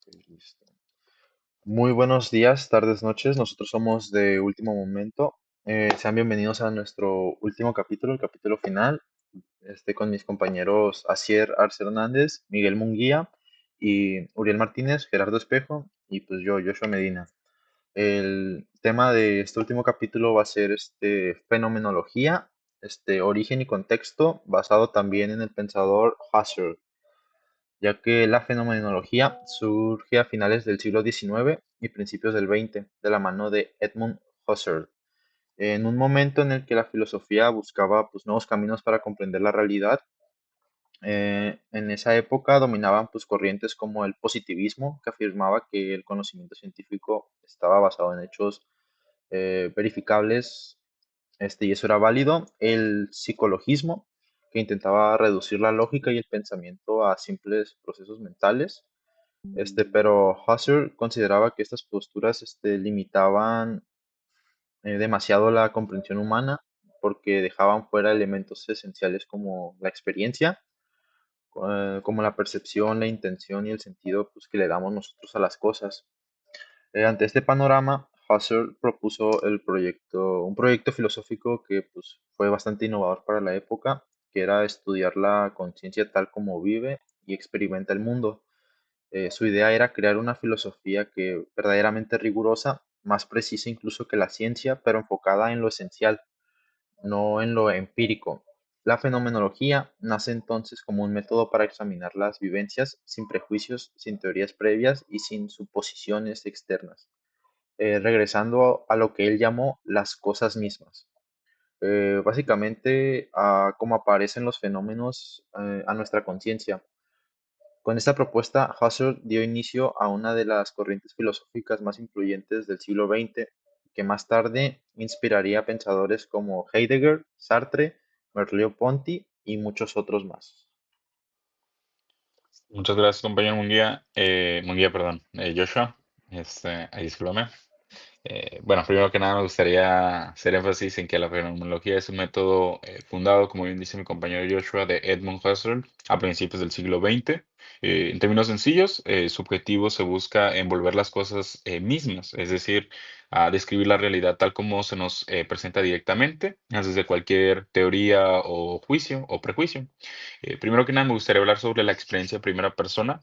Listo. Muy buenos días, tardes, noches. Nosotros somos de Último Momento. Sean bienvenidos a nuestro último capítulo, el capítulo final. Con mis compañeros Asier Arce Hernández, Miguel Munguía y Uriel Martínez, Gerardo Espejo y pues yo, Joshua Medina. El tema de este último capítulo va a ser fenomenología, origen y contexto, basado también en el pensador Husserl, ya que la fenomenología surge a finales del siglo XIX y principios del XX, de la mano de Edmund Husserl, en un momento en el que la filosofía buscaba pues, nuevos caminos para comprender la realidad. En esa época dominaban pues, corrientes como el positivismo, que afirmaba que el conocimiento científico estaba basado en hechos verificables, y eso era válido. El psicologismo, que intentaba reducir la lógica y el pensamiento a simples procesos mentales. Pero Husserl consideraba que estas posturas limitaban demasiado la comprensión humana porque dejaban fuera elementos esenciales como la experiencia, como la percepción, la intención y el sentido pues, que le damos nosotros a las cosas. Ante este panorama, Husserl propuso un proyecto filosófico que pues, fue bastante innovador para la época, que era estudiar la conciencia tal como vive y experimenta el mundo. Su idea era crear una filosofía que verdaderamente rigurosa, más precisa incluso que la ciencia, pero enfocada en lo esencial, no en lo empírico. La fenomenología nace entonces como un método para examinar las vivencias sin prejuicios, sin teorías previas y sin suposiciones externas, regresando a lo que él llamó las cosas mismas. Básicamente, a cómo aparecen los fenómenos a nuestra conciencia. Con esta propuesta, Husserl dio inicio a una de las corrientes filosóficas más influyentes del siglo XX, que más tarde inspiraría a pensadores como Heidegger, Sartre, Merleau-Ponty y muchos otros más. Muchas gracias, compañero Munguía. Munguía, perdón, Joshua. Ahí discúlpame. Bueno, primero que nada me gustaría hacer énfasis en que la fenomenología es un método fundado, como bien dice mi compañero Joshua, de Edmund Husserl a principios del siglo XX. En términos sencillos, su objetivo se busca envolver las cosas mismas, es decir, a describir la realidad tal como se nos presenta directamente, antes de cualquier teoría o juicio o prejuicio. Primero que nada, me gustaría hablar sobre la experiencia en primera persona.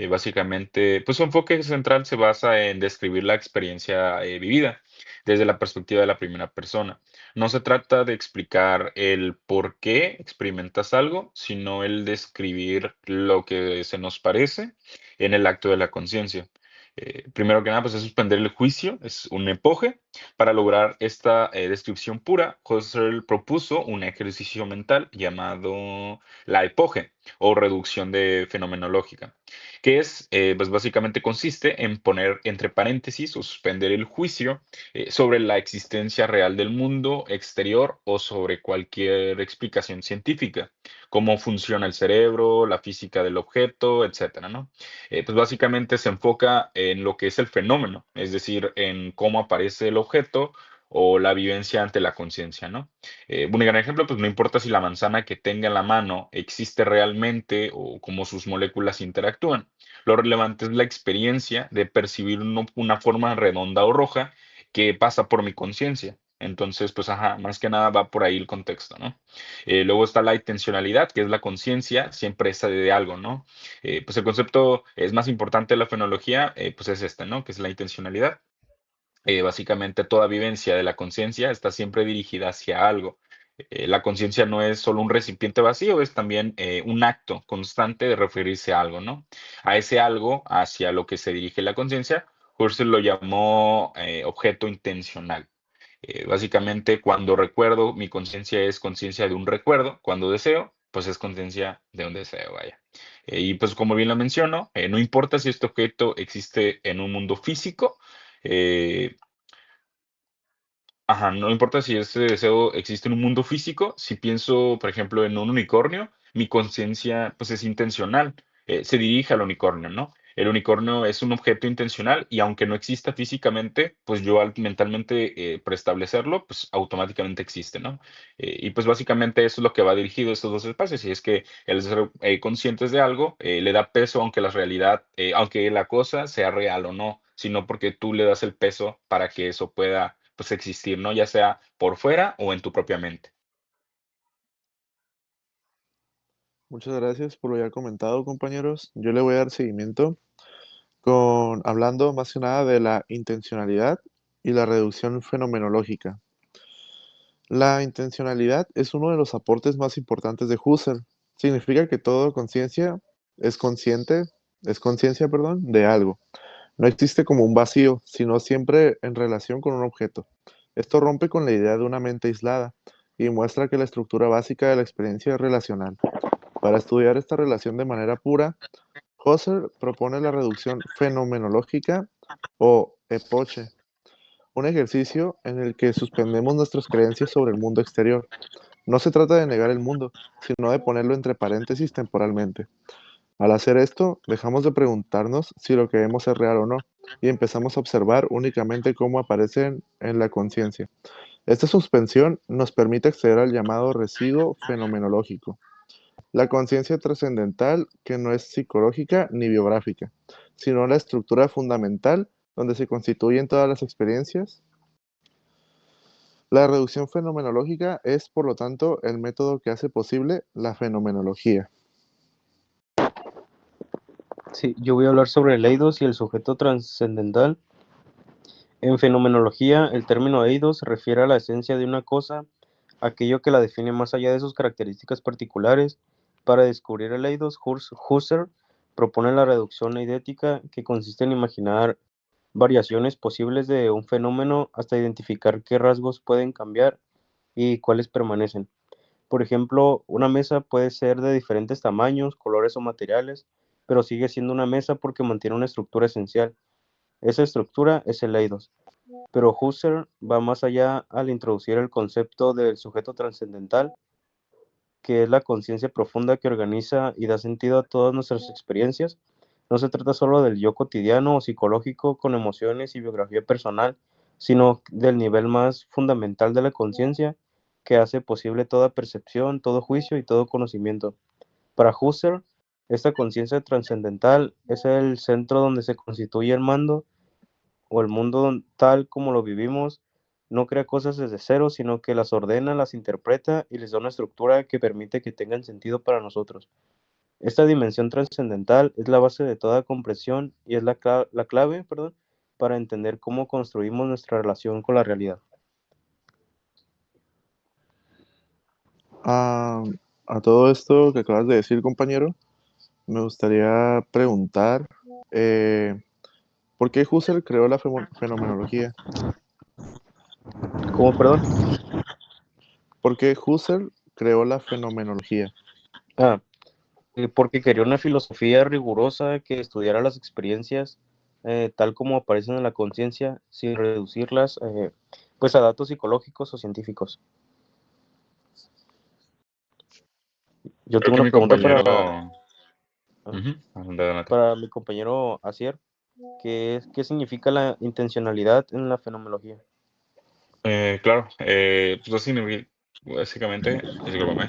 Básicamente, pues su enfoque central se basa en describir la experiencia vivida desde la perspectiva de la primera persona. No se trata de explicar el por qué experimentas algo, sino el describir lo que se nos parece en el acto de la conciencia. Primero que nada, pues es suspender el juicio, es un epoge. Para lograr esta descripción pura, Husserl propuso un ejercicio mental llamado la epoge o reducción de fenomenológica, que es, pues básicamente consiste en poner entre paréntesis o suspender el juicio sobre la existencia real del mundo exterior o sobre cualquier explicación científica, cómo funciona el cerebro, la física del objeto, etcétera, ¿no? Pues básicamente se enfoca en lo que es el fenómeno, es decir, en cómo aparece el objeto o la vivencia ante la conciencia, ¿no? Un gran ejemplo, pues no importa si la manzana que tenga en la mano existe realmente o cómo sus moléculas interactúan. Lo relevante es la experiencia de percibir una forma redonda o roja que pasa por mi conciencia. Entonces, pues, ajá, más que nada va por ahí el contexto, ¿no? Luego está la intencionalidad, que es la conciencia, siempre está de algo, ¿no? Pues el concepto es más importante de la fenología, pues es este, ¿no? Que es la intencionalidad. Básicamente toda vivencia de la conciencia está siempre dirigida hacia algo. La conciencia no es solo un recipiente vacío, es también un acto constante de referirse a algo, ¿no? A ese algo hacia lo que se dirige la conciencia, Husserl lo llamó objeto intencional. Básicamente, cuando recuerdo, mi conciencia es conciencia de un recuerdo. Cuando deseo, pues es conciencia de un deseo, vaya. Y pues como bien lo menciono, no importa si este objeto existe en un mundo físico, eh, ajá, no importa si ese deseo existe en un mundo físico, si pienso, por ejemplo, en un unicornio, mi conciencia, pues, es intencional, se dirige al unicornio, ¿no? el unicornio es un objeto intencional y aunque no exista físicamente, pues yo al mentalmente preestablecerlo, pues automáticamente existe, ¿no? Y pues básicamente eso es lo que va dirigido a estos dos espacios, y es que el ser conscientes de algo le da peso aunque la realidad, aunque la cosa sea real o no, sino porque tú le das el peso para que eso pueda pues existir, ¿no? Ya sea por fuera o en tu propia mente. Muchas gracias por lo ya comentado, compañeros. Yo le voy a dar seguimiento con hablando más que nada de la intencionalidad y la reducción fenomenológica. La intencionalidad es uno de los aportes más importantes de Husserl. Significa que toda conciencia es consciente, es conciencia, perdón, de algo. No existe como un vacío, sino siempre en relación con un objeto. Esto rompe con la idea de una mente aislada y muestra que la estructura básica de la experiencia es relacional. Para estudiar esta relación de manera pura, Husserl propone la reducción fenomenológica o epoche, un ejercicio en el que suspendemos nuestras creencias sobre el mundo exterior. No se trata de negar el mundo, sino de ponerlo entre paréntesis temporalmente. Al hacer esto, dejamos de preguntarnos si lo que vemos es real o no, y empezamos a observar únicamente cómo aparecen en la conciencia. Esta suspensión nos permite acceder al llamado residuo fenomenológico, la conciencia trascendental que no es psicológica ni biográfica, sino la estructura fundamental donde se constituyen todas las experiencias. La reducción fenomenológica es, por lo tanto, el método que hace posible la fenomenología. Sí, yo voy a hablar sobre el eidos y el sujeto trascendental. En fenomenología, el término eidos se refiere a la esencia de una cosa, aquello que la define más allá de sus características particulares. Para descubrir el eidos, Husserl propone la reducción eidética, que consiste en imaginar variaciones posibles de un fenómeno hasta identificar qué rasgos pueden cambiar y cuáles permanecen. Por ejemplo, una mesa puede ser de diferentes tamaños, colores o materiales, pero sigue siendo una mesa porque mantiene una estructura esencial. Esa estructura es el eidos. Pero Husserl va más allá al introducir el concepto del sujeto trascendental, que es la conciencia profunda que organiza y da sentido a todas nuestras experiencias. No se trata solo del yo cotidiano o psicológico con emociones y biografía personal, sino del nivel más fundamental de la conciencia que hace posible toda percepción, todo juicio y todo conocimiento. Para Husserl, esta conciencia trascendental es el centro donde se constituye el mando o el mundo tal como lo vivimos. No crea cosas desde cero, sino que las ordena, las interpreta y les da una estructura que permite que tengan sentido para nosotros. Esta dimensión trascendental es la base de toda comprensión y es la clave, perdón, para entender cómo construimos nuestra relación con la realidad. Ah, a todo esto que acabas de decir, compañero, me gustaría preguntar, eh, ¿por qué Husserl creó la fenomenología? ¿Cómo, perdón? ¿Por qué Husserl creó la fenomenología? Ah, porque quería una filosofía rigurosa que estudiara las experiencias tal como aparecen en la conciencia, sin reducirlas pues a datos psicológicos o científicos. Yo Creo tengo que una mi pregunta compañero... ah, Ujú, adelante. para mi compañero Asier. ¿Qué significa la intencionalidad en la fenomenología? Claro, pues básicamente, discúlpame,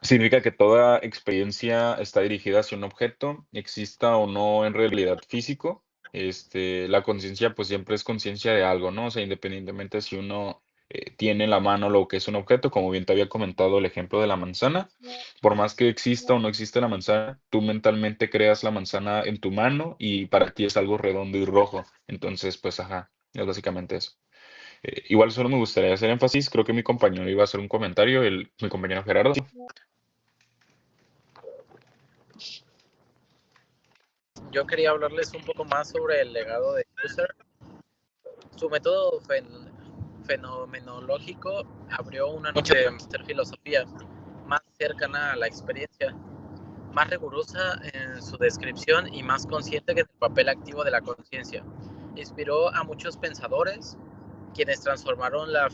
significa que toda experiencia está dirigida hacia un objeto, exista o no en realidad físico. La conciencia pues siempre es conciencia de algo, ¿no? O sea, independientemente si uno tiene en la mano lo que es un objeto, como bien te había comentado el ejemplo de la manzana, por más que exista o no exista la manzana, tú mentalmente creas la manzana en tu mano y para ti es algo redondo y rojo. Entonces, pues, ajá, es básicamente eso. Igual solo me gustaría hacer énfasis, creo que mi compañero iba a hacer un comentario, mi compañero Gerardo. Yo quería hablarles un poco más sobre el legado de Husserl. Su método fenomenológico abrió una noche de hacer filosofía más cercana a la experiencia, más rigurosa en su descripción y más consciente que del papel activo de la conciencia. Inspiró a muchos pensadores, quienes transformaron la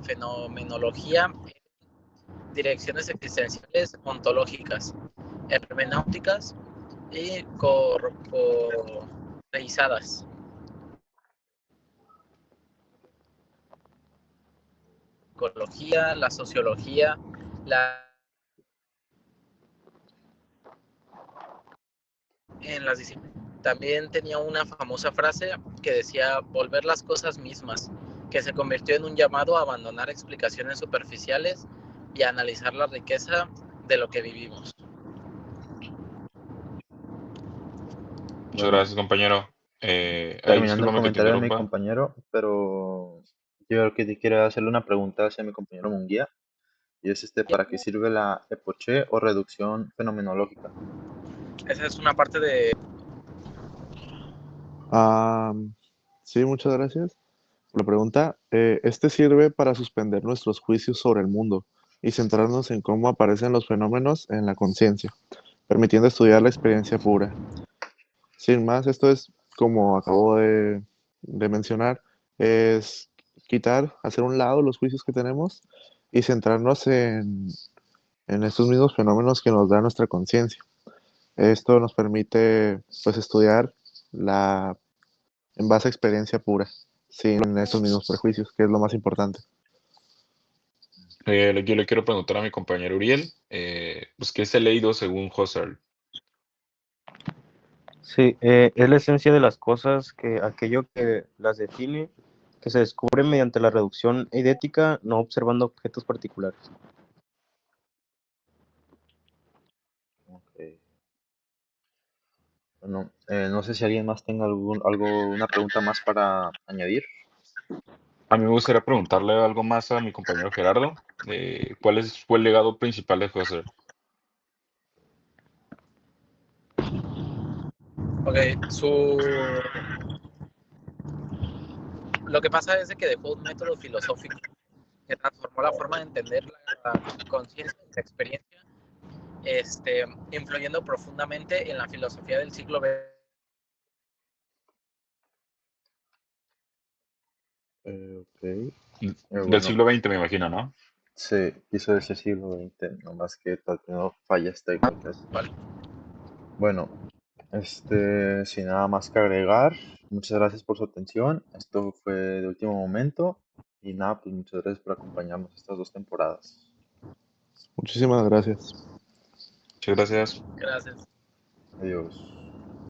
fenomenología en direcciones existenciales ontológicas, hermenéuticas y corporeizadas. Psicología, la sociología, en las disciplinas. También tenía una famosa frase que decía volver las cosas mismas, que se convirtió en un llamado a abandonar explicaciones superficiales y a analizar la riqueza de lo que vivimos. Muchas Bueno, gracias, compañero. terminando el Discúlpame que te comentario de mi interrumpa. compañero, pero yo creo que quiero hacerle una pregunta hacia mi compañero Munguía, y es ¿para qué sirve la epoché o reducción fenomenológica? Esa es una parte de... Ah, sí, muchas gracias por la pregunta. Este sirve para suspender nuestros juicios sobre el mundo y centrarnos en cómo aparecen los fenómenos en la conciencia, permitiendo estudiar la experiencia pura. Sin más, esto es, como acabo de mencionar, es quitar, hacer un lado los juicios que tenemos y centrarnos en estos mismos fenómenos que nos da nuestra conciencia. Esto nos permite, pues, estudiar la, en base a experiencia pura, sin estos mismos prejuicios, que es lo más importante. Yo le quiero preguntar a mi compañero Uriel, pues, ¿qué es el leído según Husserl? Sí, es la esencia de las cosas, que aquello que las define, que se descubre mediante la reducción eidética, no observando objetos particulares. Ok. Bueno, no sé si alguien más tenga una pregunta más para añadir. A mí me gustaría preguntarle algo más a mi compañero Gerardo. Fue el legado principal de Husserl? Ok, lo que pasa es de que dejó un método filosófico que transformó la forma de entender la conciencia y la experiencia, influyendo profundamente en la filosofía del siglo XX. Ok. Del Bueno, siglo XX, me imagino, ¿no? se quiso decir siglo XX, nomás que tal no fallas técnicas. Vale. Bueno, sin nada más que agregar, muchas gracias por su atención. Esto fue de último momento. Y nada, pues muchas gracias por acompañarnos estas 2 temporadas. Muchísimas gracias. Muchas gracias. Gracias. Adiós.